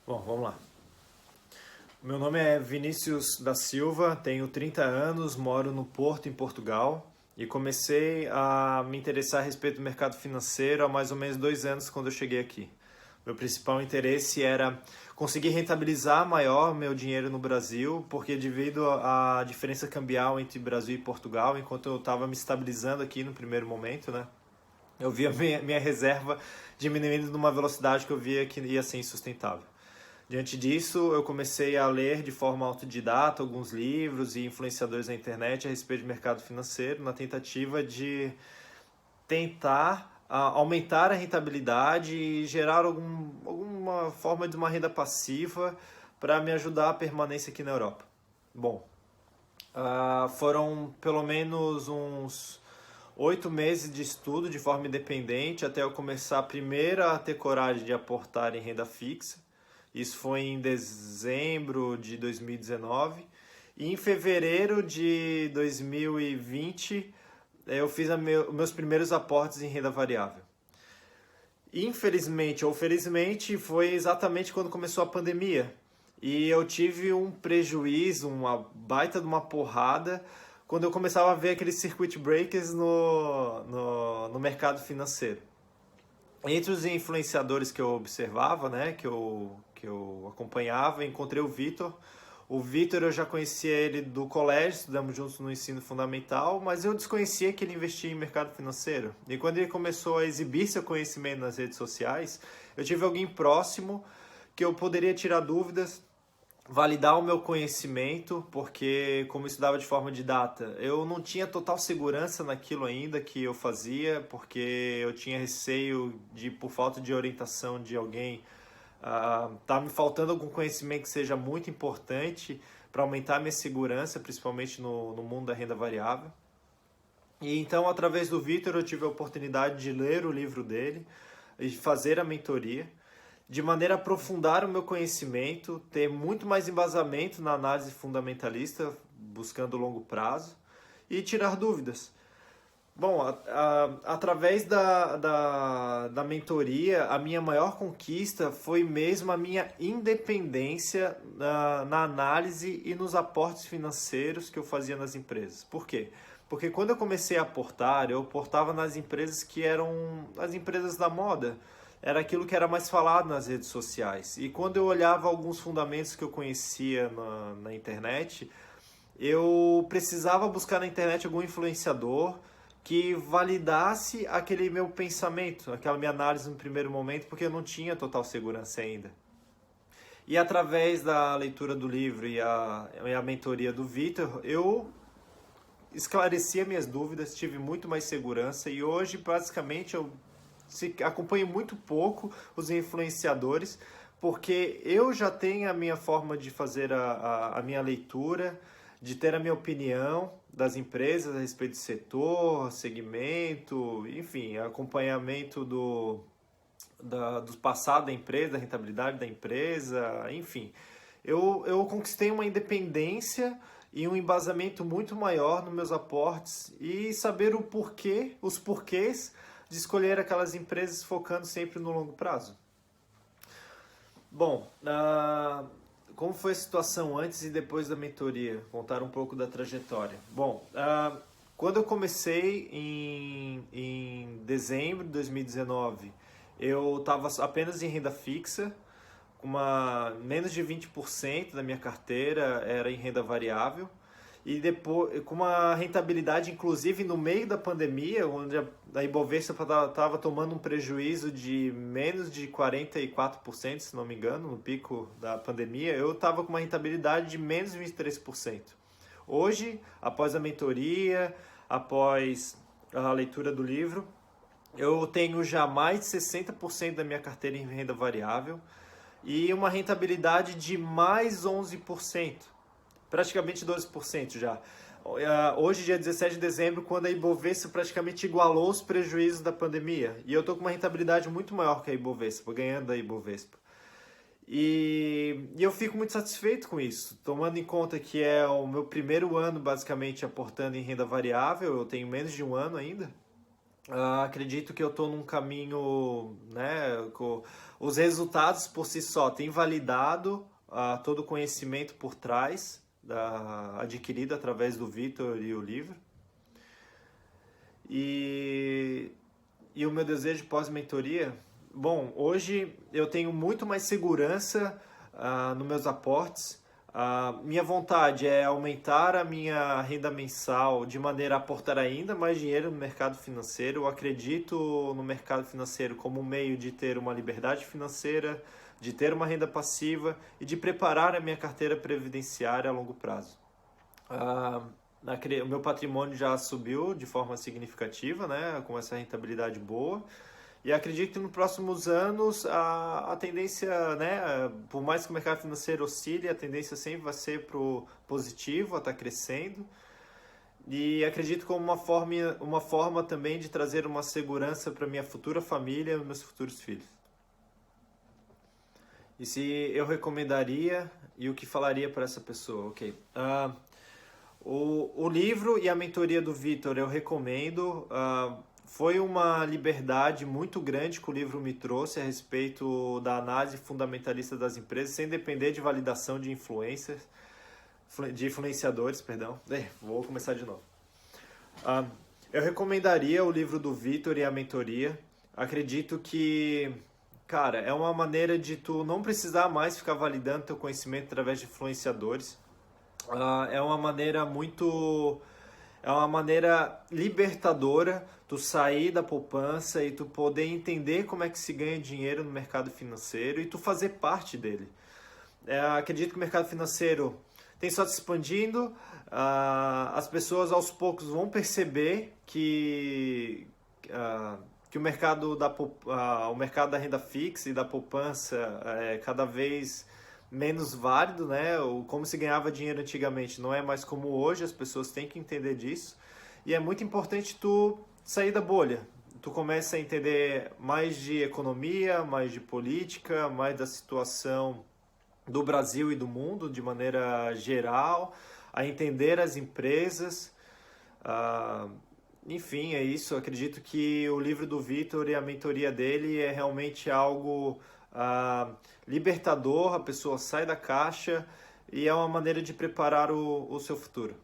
Bom, vamos lá. Meu nome é Vinícius da Silva, tenho 30 anos, moro no Porto, em Portugal, e comecei a me interessar a respeito do mercado financeiro há mais ou menos 2 anos quando eu cheguei aqui. Meu principal interesse era conseguir rentabilizar maior meu dinheiro no Brasil, porque devido à diferença cambial entre Brasil e Portugal, enquanto eu estava me estabilizando aqui no primeiro momento, né, eu via minha reserva diminuindo numa velocidade que eu via que ia ser insustentável. Diante disso, eu comecei a ler de forma autodidata alguns livros e influenciadores na internet a respeito de mercado financeiro, na tentativa de tentar aumentar a rentabilidade e gerar alguma forma de uma renda passiva para me ajudar a permanência aqui na Europa. Bom, foram pelo menos uns 8 meses de estudo de forma independente até eu começar primeiro a ter coragem de aportar em renda fixa. Isso foi em dezembro de 2019. E em fevereiro de 2020 eu fiz meus primeiros aportes em renda variável. Infelizmente ou felizmente, foi exatamente quando começou a pandemia. E eu tive um prejuízo, uma baita de uma porrada, quando eu começava a ver aqueles circuit breakers no mercado financeiro. Entre os influenciadores que eu observava, né, que eu acompanhava, encontrei o Vitor. O Vitor eu já conhecia ele do colégio, estudamos juntos no ensino fundamental, mas eu desconhecia que ele investia em mercado financeiro. E quando ele começou a exibir seu conhecimento nas redes sociais, eu tive alguém próximo que eu poderia tirar dúvidas, validar o meu conhecimento, porque como eu estudava de forma didata, eu não tinha total segurança naquilo ainda que eu fazia, porque eu tinha receio de, por falta de orientação de alguém, tá me faltando algum conhecimento que seja muito importante para aumentar a minha segurança, principalmente no mundo da renda variável. E então, através do Vitor, eu tive a oportunidade de ler o livro dele e fazer a mentoria, de maneira a aprofundar o meu conhecimento, ter muito mais embasamento na análise fundamentalista, buscando longo prazo, e tirar dúvidas. Bom, através da mentoria, a minha maior conquista foi mesmo a minha independência na análise e nos aportes financeiros que eu fazia nas empresas. Por quê? Porque quando eu comecei a aportar, eu aportava nas empresas que eram as empresas da moda. Era aquilo que era mais falado nas redes sociais. E quando eu olhava alguns fundamentos que eu conhecia na internet, eu precisava buscar na internet algum influenciador que validasse aquele meu pensamento, aquela minha análise no primeiro momento, porque eu não tinha total segurança ainda. E através da leitura do livro e a mentoria do Vitor, eu esclareci minhas dúvidas, tive muito mais segurança e hoje, basicamente, eu acompanho muito pouco os influenciadores, porque eu já tenho a minha forma de fazer a minha leitura, de ter a minha opinião das empresas a respeito do setor, segmento, enfim, acompanhamento do passado da empresa, da rentabilidade da empresa, enfim. Eu conquistei uma independência e um embasamento muito maior nos meus aportes e saber o porquê, os porquês de escolher aquelas empresas focando sempre no longo prazo. Bom, como foi a situação antes e depois da mentoria? Contar um pouco da trajetória. Bom, quando eu comecei em dezembro de 2019, eu estava apenas em renda fixa, com menos de 20% da minha carteira era em renda variável. E depois, com uma rentabilidade, inclusive no meio da pandemia, onde a Ibovespa estava tomando um prejuízo de menos de 44%, se não me engano, no pico da pandemia, eu estava com uma rentabilidade de menos de 23%. Hoje, após a mentoria, após a leitura do livro, eu tenho já mais de 60% da minha carteira em renda variável e uma rentabilidade de mais 11%. Praticamente 12% já. Hoje, dia 17 de dezembro, quando a Ibovespa praticamente igualou os prejuízos da pandemia. E eu estou com uma rentabilidade muito maior que a Ibovespa, ganhando a Ibovespa. E eu fico muito satisfeito com isso, tomando em conta que é o meu primeiro ano, basicamente, aportando em renda variável. Eu tenho menos de um ano ainda. Acredito que eu estou num caminho, né? Os resultados por si só têm validado todo o conhecimento por trás, adquirido através do Vitor e o livro. E, e o meu desejo pós-mentoria, bom, hoje eu tenho muito mais segurança nos meus aportes. Minha vontade é aumentar a minha renda mensal de maneira a aportar ainda mais dinheiro no mercado financeiro. Eu acredito no mercado financeiro como um meio de ter uma liberdade financeira, de ter uma renda passiva e de preparar a minha carteira previdenciária a longo prazo. Ah, o meu patrimônio já subiu de forma significativa, né, com essa rentabilidade boa. E acredito que nos próximos anos a tendência, né, por mais que o mercado financeiro oscile, a tendência sempre vai ser para o positivo, a estar crescendo. E acredito como uma forma também de trazer uma segurança para minha futura família e meus futuros filhos. E se eu recomendaria e o que falaria para essa pessoa? Ok. O livro e a mentoria do Vitor eu recomendo. Foi uma liberdade muito grande que o livro me trouxe a respeito da análise fundamentalista das empresas, sem depender de validação de influenciadores, perdão. Vou começar de novo. Eu recomendaria o livro do Vitor e a mentoria. Acredito que, cara, é uma maneira de tu não precisar mais ficar validando teu conhecimento através de influenciadores. É uma maneira muito... É uma maneira libertadora tu sair da poupança e tu poder entender como é que se ganha dinheiro no mercado financeiro e tu fazer parte dele. Acredito que o mercado financeiro tem só se expandindo, as pessoas aos poucos vão perceber que o mercado o mercado da renda fixa e da poupança é cada vez menos válido, né? Como se ganhava dinheiro antigamente não é mais como hoje, as pessoas têm que entender disso. E é muito importante tu sair da bolha. Tu começa a entender mais de economia, mais de política, mais da situação do Brasil e do mundo de maneira geral, a entender as empresas. Enfim, é isso. Eu acredito que o livro do Vitor e a mentoria dele é realmente algo libertador. A pessoa sai da caixa e é uma maneira de preparar o seu futuro.